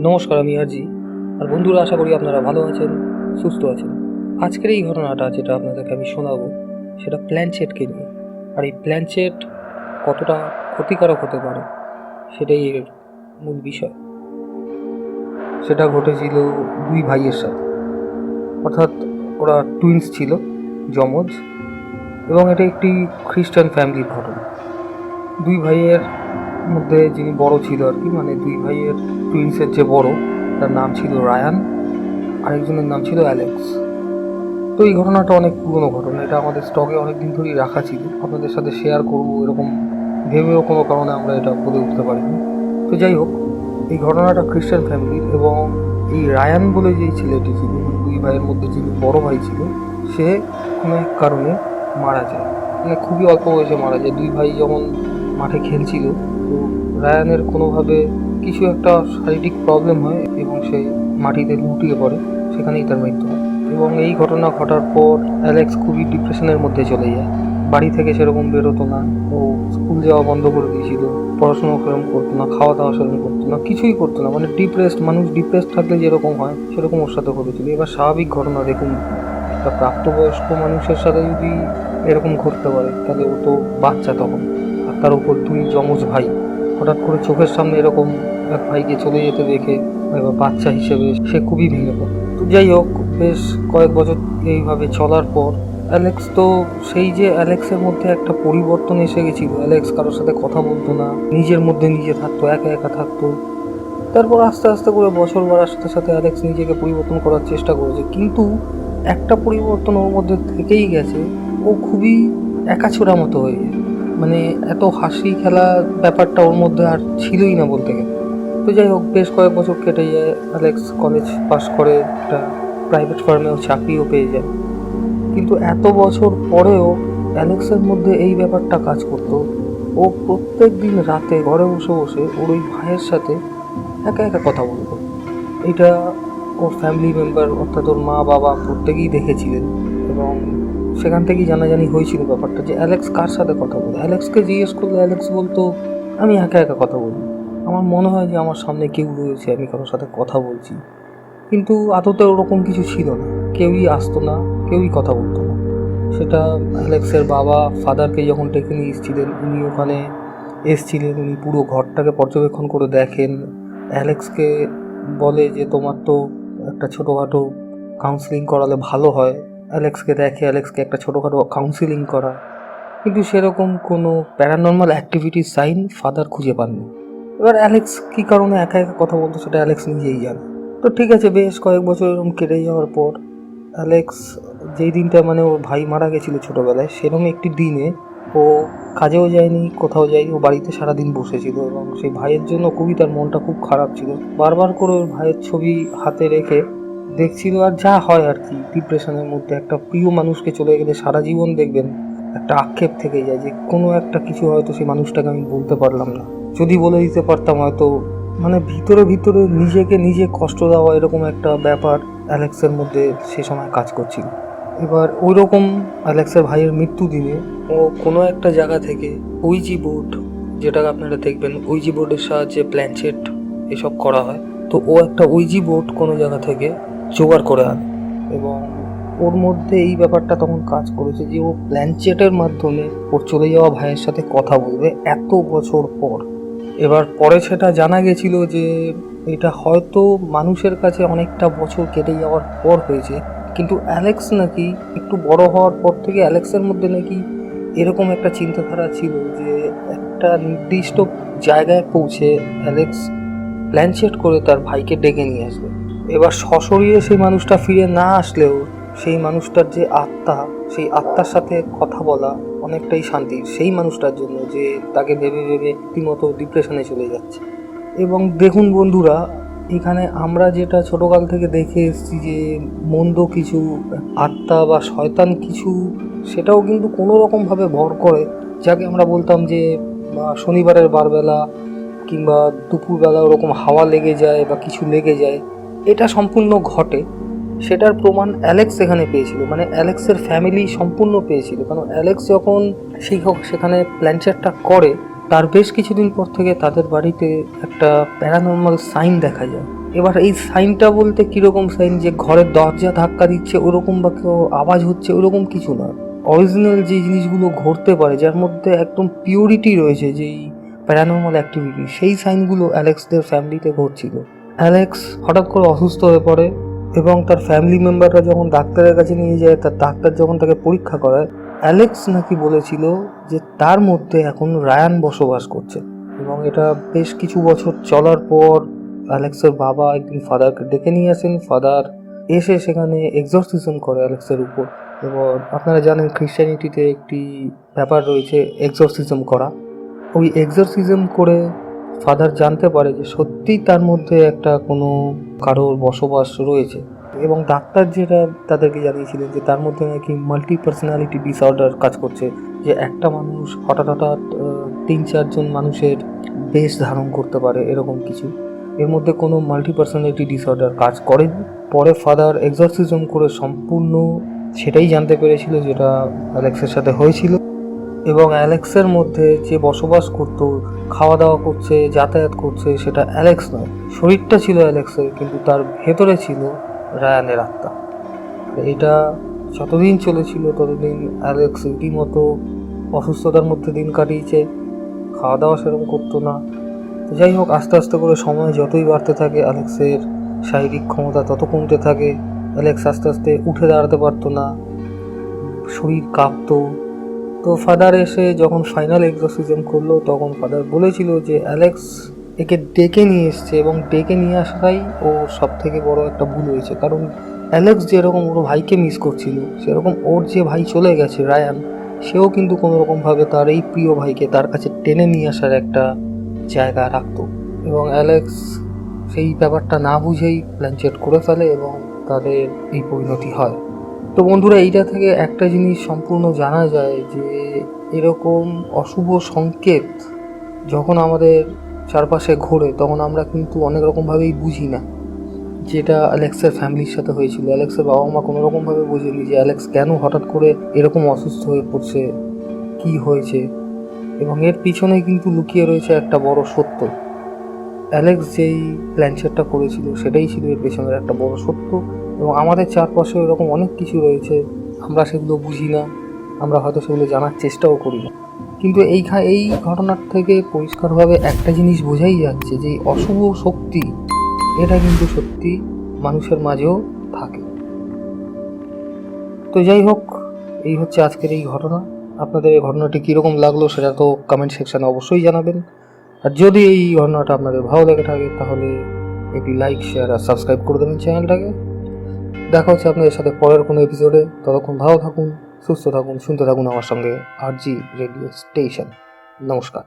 নমস্কার, আমি আজি। আর বন্ধুরা, আশা করি আপনারা ভালো আছেন, সুস্থ আছেন। আজকের এই ঘটনাটা যেটা আপনাদেরকে আমি শোনাবো, সেটা প্ল্যানচেটকে নিয়ে। আর এই প্ল্যানচেট কতটা ক্ষতিকারক হতে পারে সেটাই এর মূল বিষয়। সেটা ঘটেছিল দুই ভাইয়ের সাথে, অর্থাৎ ওরা টুইন্স ছিল, যমজ। এবং এটা একটি খ্রিস্টান ফ্যামিলির ঘটনা। দুই ভাইয়ের মধ্যে যিনি বড় ছিল আর কি, মানে দুই ভাইয়ের টুইন্সের যে বড়, তার নাম ছিল রায়ান, আরেকজনের নাম ছিল অ্যালেক্স। তো এই ঘটনাটা অনেক পুরনো ঘটনা, এটা আমাদের স্টকে অনেক দিন ধরেই রাখা ছিল, আপনাদের সাথে শেয়ার করবো এরকম ভেবেও কোনো কারণে আমরা এটা বলে উঠতে পারিনি। তো যাই হোক, এই ঘটনাটা খ্রিস্টান ফ্যামিলির। এবং এই রায়ান বলে যে ছেলেটি ছিল, দুই ভাইয়ের মধ্যে যিনি বড় ভাই ছিল, সে কোনো এক কারণে মারা যায়, মানে খুবই অল্প বয়সে মারা যায়। দুই ভাই যখন মাঠে খেলছিল, তো রায়ানের কোনোভাবে কিছু একটা শারীরিক প্রবলেম হয় এবং সে মাটিতে লুটিয়ে পড়ে, সেখানেই তার মৃত্যু হয়। এবং এই ঘটনা ঘটার পর অ্যালেক্স খুবই ডিপ্রেশনের মধ্যে চলে যায়। বাড়ি থেকে সেরকম বেরোতো না, ও স্কুল যাওয়া বন্ধ করে দিয়েছিল, পড়াশোনা সেরকম করতো না, খাওয়া দাওয়া সেরকম করতো না, কিছুই করতো না। মানে ডিপ্রেসড মানুষ ডিপ্রেসড থাকলে যেরকম হয় সেরকম ওর সাথে ঘটেছিল। এবার স্বাভাবিক ঘটনা, দেখুন, একটা প্রাপ্তবয়স্ক মানুষের সাথে যদি এরকম ঘটতে পারে, তাহলে ও তো বাচ্চা তখন, আর তার উপর দুই যমজ ভাই। হঠাৎ করে চোখের সামনে এরকম এক ভাইকে চলে যেতে দেখে এবার বাচ্চা হিসেবে সে খুবই ভেঙে পড়ে। তো যাই হোক, বেশ কয়েক বছর এইভাবে চলার পর অ্যালেক্স তো, সেই যে অ্যালেক্সের মধ্যে একটা পরিবর্তন এসে গেছিল, অ্যালেক্স কারোর সাথে কথা বলতো না, নিজের মধ্যে নিজে থাকতো, একা একা থাকতো। তারপর আস্তে আস্তে করে বছর বাড়ার সাথে সাথে অ্যালেক্স নিজেকে পরিবর্তন করার চেষ্টা করেছে, কিন্তু একটা পরিবর্তন ওর মধ্যে থেকেই গেছে, ও খুবই একাছোড়া মতো হয়ে যায়। মানে এত হাসি খেলা ব্যাপারটা ওর মধ্যে আর ছিলই না বলতে গেলে। তো যাই হোক, বেশ কয়েক বছর কেটে যায়, অ্যালেক্স কলেজ পাস করে, একটা প্রাইভেট ফার্মেও চাকরিও পেয়ে যায়। কিন্তু এত বছর পরেও অ্যালেক্সের মধ্যে এই ব্যাপারটা কাজ করতো। ও প্রত্যেক দিন রাতে ঘরে বসে বসে ওর ওই ভাইয়ের সাথে একা একা কথা বলতো। এটা ওর ফ্যামিলি মেম্বার, অর্থাৎ ওর মা বাবা প্রত্যেকেই দেখেছিলেন। এবং সেখান থেকেই জানাজানি হয়েছিল ব্যাপারটা, যে অ্যালেক্স কার সাথে কথা বলে। অ্যালেক্সকে জিজ্ঞেস করলে অ্যালেক্স বলতো, আমি একা একা কথা বলি, আমার মনে হয় যে আমার সামনে কেউ রয়েছে, আমি কারোর সাথে কথা বলছি। কিন্তু আদতে ওরকম কিছু ছিল না, কেউই আসতো না, কেউই কথা বলতো না। সেটা অ্যালেক্সের বাবা ফাদারকে যখন ডেকে নিয়ে এসেছিলেন, উনি ওখানে এসছিলেন, উনি পুরো ঘরটাকে পর্যবেক্ষণ করে দেখেন, অ্যালেক্সকে বলে যে তোমার তো একটা ছোটোখাটো কাউন্সিলিং করালে ভালো হয়। অ্যালেক্সকে দেখে, অ্যালেক্সকে একটা ছোটোখাটো কাউন্সিলিং করা, কিন্তু সেরকম কোনো প্যারানর্মাল অ্যাক্টিভিটির সাইন ফাদার খুঁজে পাননি। এবার অ্যালেক্স কী কারণে একা একা কথা বলতো সেটা অ্যালেক্স নিজেই জানে। তো ঠিক আছে, বেশ কয়েক বছর এরকম কেটে যাওয়ার পর অ্যালেক্স, যেই দিনটা মানে ওর ভাই মারা গেছিলো ছোটোবেলায়, সেরকম একটি দিনে ও কাজেও যায়নি, কোথাও যায়নি, ও বাড়িতে সারাদিন বসেছিল। এবং সেই ভাইয়ের জন্য খুবই তার মনটা খুব খারাপ ছিল, বারবার করে ওর ভাইয়ের ছবি হাতে রেখে দেখছিল। আর যা হয় আর কি, ডিপ্রেশনের মধ্যে একটা প্রিয় মানুষকে চলে গেলে সারা জীবন দেখবেন একটা আক্ষেপ থেকে যায়, যে কোনো একটা কিছু হয়তো সেই মানুষটাকে আমি বলতে পারলাম না, যদি বলে দিতে পারতাম হয়তো, মানে ভিতরে ভিতরে নিজেকে নিজে কষ্ট দেওয়া, এরকম একটা ব্যাপার অ্যালেক্সের মধ্যে সে সময় কাজ করছিল। এবার ওই রকম অ্যালেক্সের ভাইয়ের মৃত্যু দিনে ও কোনো একটা জায়গা থেকে ওইজি বোর্ড, যেটাকে আপনারা দেখবেন ওইজি বোর্ডের সাহায্যে প্ল্যানচেট এসব করা হয়, তো ও একটা ওইজি বোর্ড কোনো জায়গা থেকে জোগাড় করে আনে। এবং ওর মধ্যে এই ব্যাপারটা তখন কাজ করেছে যে ও প্ল্যানচেটের মাধ্যমে ওর চলে যাওয়া ভাইয়ের সাথে কথা বলবে এত বছর পর। এবার পরে সেটা জানা গেছিল যে এটা হয়তো মানুষের কাছে অনেকটা বছর কেটে যাওয়ার পর হয়েছে, কিন্তু অ্যালেক্স নাকি একটু বড় হওয়ার পর থেকে অ্যালেক্সের মধ্যে নাকি এরকম একটা চিন্তাধারা ছিল যে একটা নির্দিষ্ট জায়গায় পৌঁছে অ্যালেক্স প্ল্যানচেট করে তার ভাইকে ডেকে নিয়ে আসবে। এবার সশরীরে সেই মানুষটা ফিরে না আসলেও সেই মানুষটার যে আত্মা, সেই আত্মার সাথে কথা বলা অনেকটাই শান্তির সেই মানুষটার জন্য, যে তাকে ভেবে ভেবে রীতিমতো ডিপ্রেশনে চলে যাচ্ছে। এবং দেখুন বন্ধুরা, এখানে আমরা যেটা ছোটকাল থেকে দেখে এসেছি যে মন্দ কিছু আত্মা বা শয়তান কিছু, সেটাও কিন্তু কোনো রকমভাবে ভর করে, যাকে আমরা বলতাম যে শনিবারের বারবেলা কিংবা দুপুরবেলা ওরকম হাওয়া লেগে যায় বা কিছু লেগে যায়, এটা সম্পূর্ণ ঘটে। সেটার প্রমাণ অ্যালেক্স এখানে পেয়েছিল, মানে অ্যালেক্সের ফ্যামিলি সম্পূর্ণ পেয়েছিল। কারণ অ্যালেক্স যখন সেখানে প্ল্যানচেটটা করে, তার বেশ কিছুদিন পর থেকে তাদের বাড়িতে একটা প্যারানর্মাল সাইন দেখা যায়। এবার এই সাইনটা বলতে কীরকম সাইন, যে ঘরের দরজা ধাক্কা দিচ্ছে ওরকম বা কেউ আওয়াজ হচ্ছে ওরকম কিছু না। অরিজিনাল যে জিনিসগুলো ঘটতে পারে, যার মধ্যে একদম পিওরিটি রয়েছে, যেই প্যারানর্মাল অ্যাক্টিভিটি, সেই সাইনগুলো অ্যালেক্সদের ফ্যামিলিতে ঘটছিল। অ্যালেক্স হঠাৎ করে অসুস্থ হয়ে পড়ে এবং তার ফ্যামিলি মেম্বাররা যখন ডাক্তারের কাছে নিয়ে যায়, তার ডাক্তার যখন তাকে পরীক্ষা করায়, অ্যালেক্স নাকি বলেছিল যে তার মধ্যে এখন রায়ান বসবাস করছে। এবং এটা বেশ কিছু বছর চলার পর অ্যালেক্সের বাবা একদিন ফাদারকে ডেকে নিয়ে আসেন। ফাদার এসে সেখানে এক্সরসিজম করে অ্যালেক্সের উপর। এবং আপনারা জানেন খ্রিশ্চানিটিতে একটি ব্যাপার রয়েছে এক্সরসিজম করা। ওই এক্সরসিজম করে ফাদার জানতে পারে যে সত্যিই তার মধ্যে একটা কোনো কারোর বসবাস রয়েছে। এবং ডাক্তার যেটা তাদেরকে জানিয়েছিলেন যে তার মধ্যে নাকি মাল্টি পার্সোনালিটি ডিসঅর্ডার কাজ করছে, যে একটা মানুষ হঠাৎ হঠাৎ 3-4 জন মানুষের বেশ ধারণ করতে পারে, এরকম কিছু। এর মধ্যে কোনো মাল্টি পার্সোনালিটি ডিসঅর্ডার কাজ করেনি। পরে ফাদার এক্সরসিজম করে সম্পূর্ণ সেটাই জানতে পেরেছিল যেটা অ্যালেক্সের সাথে হয়েছিল। এবং অ্যালেক্সের মধ্যে যে বসবাস করতো, খাওয়া দাওয়া করছে, যাতায়াত করছে, সেটা অ্যালেক্স নয়। শরীরটা ছিল অ্যালেক্সের, কিন্তু তার ভেতরে ছিল রায়ানের আত্মা। এটা যতদিন চলেছিল ততদিন অ্যালেক্স রীতিমতো অসুস্থতার মধ্যে দিন কাটিয়েছে, খাওয়া দাওয়া সেরকম করতো না। তো যাই হোক, আস্তে আস্তে করে সময় যতই বাড়তে থাকে অ্যালেক্সের শারীরিক ক্ষমতা তত কমতে থাকে। অ্যালেক্স আস্তে আস্তে উঠে দাঁড়াতে পারতো না, শরীর কাঁপতো। তো ফাদার এসে যখন ফাইনাল এক্সরসিজম করলো, তখন ফাদার বলেছিল যে অ্যালেক্স একে ডেকে নিয়ে এসছে, এবং ডেকে নিয়ে আসাটাই ও সব থেকে বড় একটা ভুল হয়েছে। কারণ অ্যালেক্স যেরকম ওর ভাইকে মিস করছিল, সেরকম ওর যে ভাই চলে গেছে রায়ান, সেও কিন্তু কোনোরকমভাবে তার এই প্রিয় ভাইকে তার কাছে টেনে নিয়ে আসার একটা জায়গা রাখতো। এবং অ্যালেক্স সেই ব্যাপারটা না বুঝেই প্ল্যানচেট করে ফেলে এবং তাদের এই পরিণতি হয়। তো বন্ধুরা, এইটা থেকে একটা জিনিস সম্পূর্ণ জানা যায় যে এরকম অশুভ সংকেত যখন আমাদের চারপাশে ঘোরে, তখন আমরা কিন্তু অনেক রকমভাবেই বুঝি না। যেটা অ্যালেক্সের ফ্যামিলির সাথে হয়েছিল, অ্যালেক্সের বাবা মা কোনো রকমভাবে বুঝেনি যে অ্যালেক্স কেন হঠাৎ করে এরকম অসুস্থ হয়ে পড়ছে, কি হয়েছে। এবং এর পিছনে কিন্তু লুকিয়ে রয়েছে একটা বড় সত্য। অ্যালেক্স যেই প্ল্যানচেটটা করেছিল সেটাই ছিল এর পেছনের একটা বড় সত্য। এবং আমাদের চারপাশে এরকম অনেক কিছু রয়েছে, আমরা সেগুলো বুঝি না, আমরা হয়তো সেগুলো জানার চেষ্টাও করি না। কিন্তু এই ঘটনার থেকে পরিষ্কারভাবে একটা জিনিস বোঝাই যাচ্ছে যে অশুভ শক্তি এটা কিন্তু সত্যি মানুষের মাঝেও থাকে। তো যাই হোক, এই হচ্ছে আজকের এই ঘটনা। আপনাদের এই ঘটনাটি কীরকম লাগলো সেটা তো কমেন্ট সেকশানে অবশ্যই জানাবেন। আর যদি এই ঘটনাটা আপনাদের ভালো লেগে থাকে তাহলে একটি লাইক, শেয়ার আর সাবস্ক্রাইব করে দেবেন চ্যানেলটাকে। দেখা হচ্ছে আপনাদের সাথে পরের কোনো এপিসোডে। ততক্ষণ ভালো থাকুন, সুস্থ থাকুন, শুনতে থাকুন আমার সঙ্গে RG রেডিও স্টেশন। নমস্কার।